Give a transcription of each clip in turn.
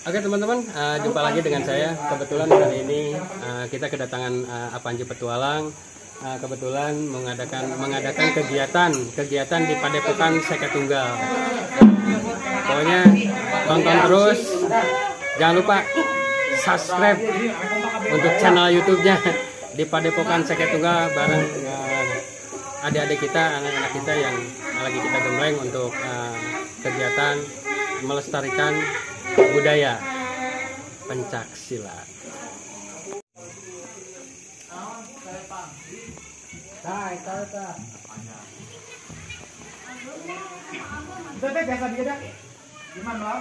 Oke teman-teman, jumpa lagi dengan saya. Kebetulan hari ini kita kedatangan Apanji Petualang. Kebetulan mengadakan kegiatan di Padepokan Seket Tunggal. Pokoknya tonton terus. Jangan lupa subscribe untuk channel YouTube-nya di Padepokan Seket Tunggal bareng adik-adik kita, anak-anak kita yang lagi kita gembleng untuk kegiatan melestarikan budaya pencaksilat. Biasa dia dah. Gimana, Bang?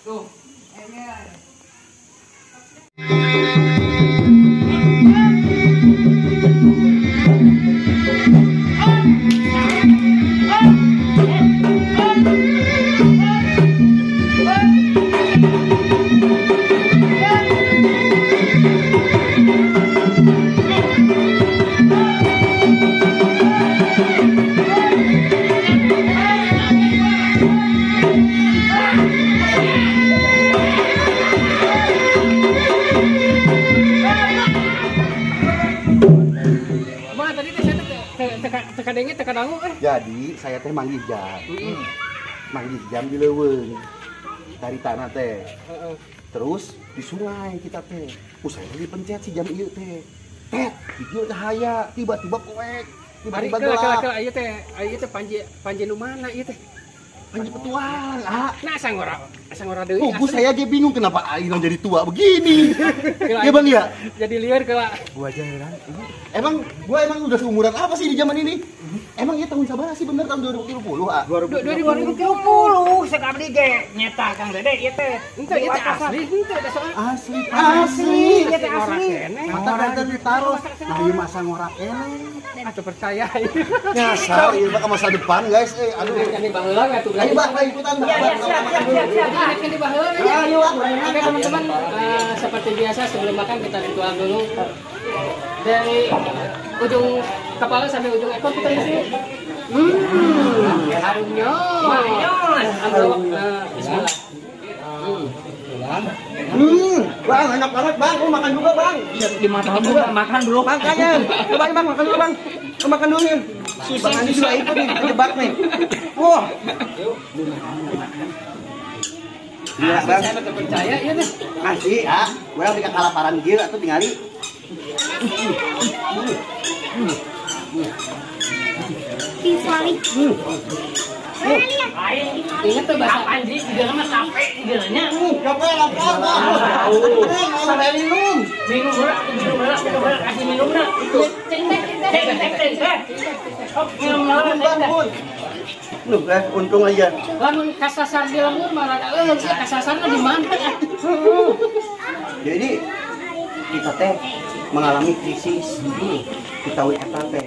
Tuh. Jadi saya teh manggil jam di leuweung dari tanah teh. Terus di sungai kita teh. Saya dipencet si jam ieu teh. Hijau cahaya, tiba-tiba poek, tiba-tiba gelap. Ieu teh panji nu mana ieu teh? Panji Petualang, Nah asa ngora deui. Saya ge bingung kenapa ayeuna jadi tua begini. Ya Bang ya? Jadi liar kela. Gua aja heran. Emang udah seumuran apa sih di zaman ini? Emang ya tahun sabaraha sih bener tahun 2030, 2030 sekali abdi ge nyeta Kang Dede ieu teh. Henteu ieu teh asli, henteu da soal. Asli. Ieu teh asli. Mata rada ditaruh. Nah, ieu masa ngorak keneh. Atuh percaya. Nyasar ieu mah masa depan, guys. Aduh. Ini baheula atuh. Ayo Bang, ikutan Bang. Siap. Ini baheula. Ayo, Oke teman-teman, seperti biasa sebelum makan kita ritual dulu. Dari ujung kepala sampai ujung ekor kita isi. Harumnya. Bismillah. Bang, enak banget Bang. Lu makan juga Bang. Dimakan juga, makan dulu. Makanya. Coba Bang, makan dulu Bang. Makan dulu nih. Bang Andi juga ikut nih, terjebak nih. Wah. Iya Bang. Saya betul percaya ya deh. Kasih ya. Gue yang tidak kalaparan gila tuh tingali. Ingat tuh bahasa Panji, di dalam sampai di dalamnya. Sampai minum. Minum berat, kasih minum dah. Itu. Nuh, untung aja. Lamun kasasar di lembur malah kasasarnya di mana? Jadi kita teh mengalami krisis di tahun eta teh.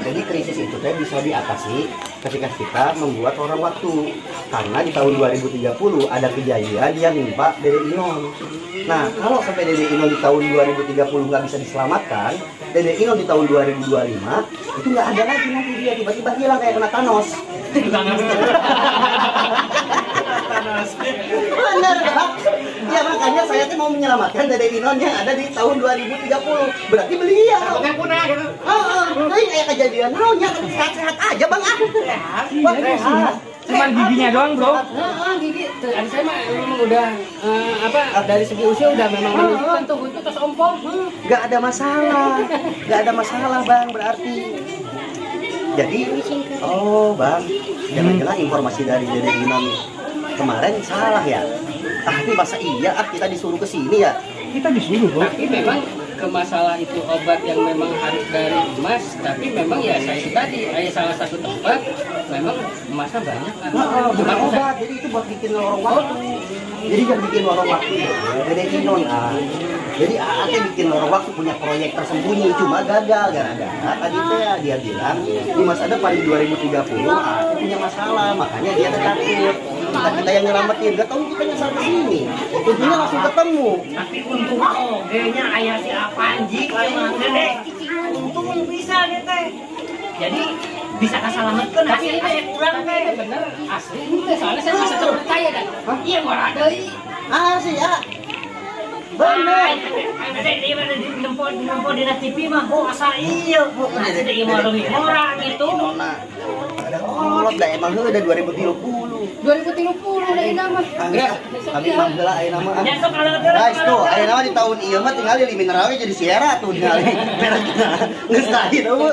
Jadi krisis itu teh bisa diatasi ketika kita membuat orang waktu. Karena di tahun 2030 ada kejadian yang nimpa Dede Inon. Nah, kalau sampai Dede Inon di tahun 2030 nggak bisa diselamatkan, Dede Inon di tahun 2025 itu nggak ada lagi nanti dia tiba-tiba hilang kayak kena Thanos. Bener Pak. Ya makanya saya tuh mau menyelamatkan Dede Inon yang ada di tahun 2030. Berarti beliau. Bukan punah gitu. Ini kayak kejadian naunya sehat-sehat aja Bang. Sehat. Cuman giginya doang, Bro. Gigi. Adik saya mah memang udah dari segi usia udah memang menunjukkan tuh itu terus ompong. Gak ada masalah Bang berarti. Jadi, Bang, jangan-jangan informasi dari Dede Inon kemarin salah ya. Tapi masa iya kita disuruh ke sini ya? Kita disuruh, Bro. Tapi memang ke masalah itu obat yang memang harus dari emas, tapi memang ya saya itu tadi salah satu tempat memang emasnya banyak. Bukan obat, jadi itu buat bikin lorong waktu. Jadi yang bikin lorong waktu Dede Inon. Jadi Ate bikin lorong waktu punya proyek tersembunyi, cuma gagal gara-gara tadi teh dia bilang di masa depan di 2030 Ate punya masalah, makanya dia takut. Kita yang nyelamatin, gak tahu kita nyasar ke sini. Ujungnya langsung ketemu. Tapi untung kayaknya ayah si Apanji emang Dede. Untung bisa deh teh. Jadi bisa kasalametkeun tapi ini kurang teh bener asli teh soalnya saya masa teu percaya dah ieu mah deui Asli ya. Bener. ada di mana di nempo di TV mah asa ieu ada ieu mah leuwih murah gitu Nona. Ada kolot da emang heuh da 2030. 2030 da ina mah. Kami mah heula ayeuna mah. ya sok kalau Guys tuh, ayeuna mah di tahun ieu mah tinggal di mineral jadi Sierra tuh tinggal. Geus tadi tuh.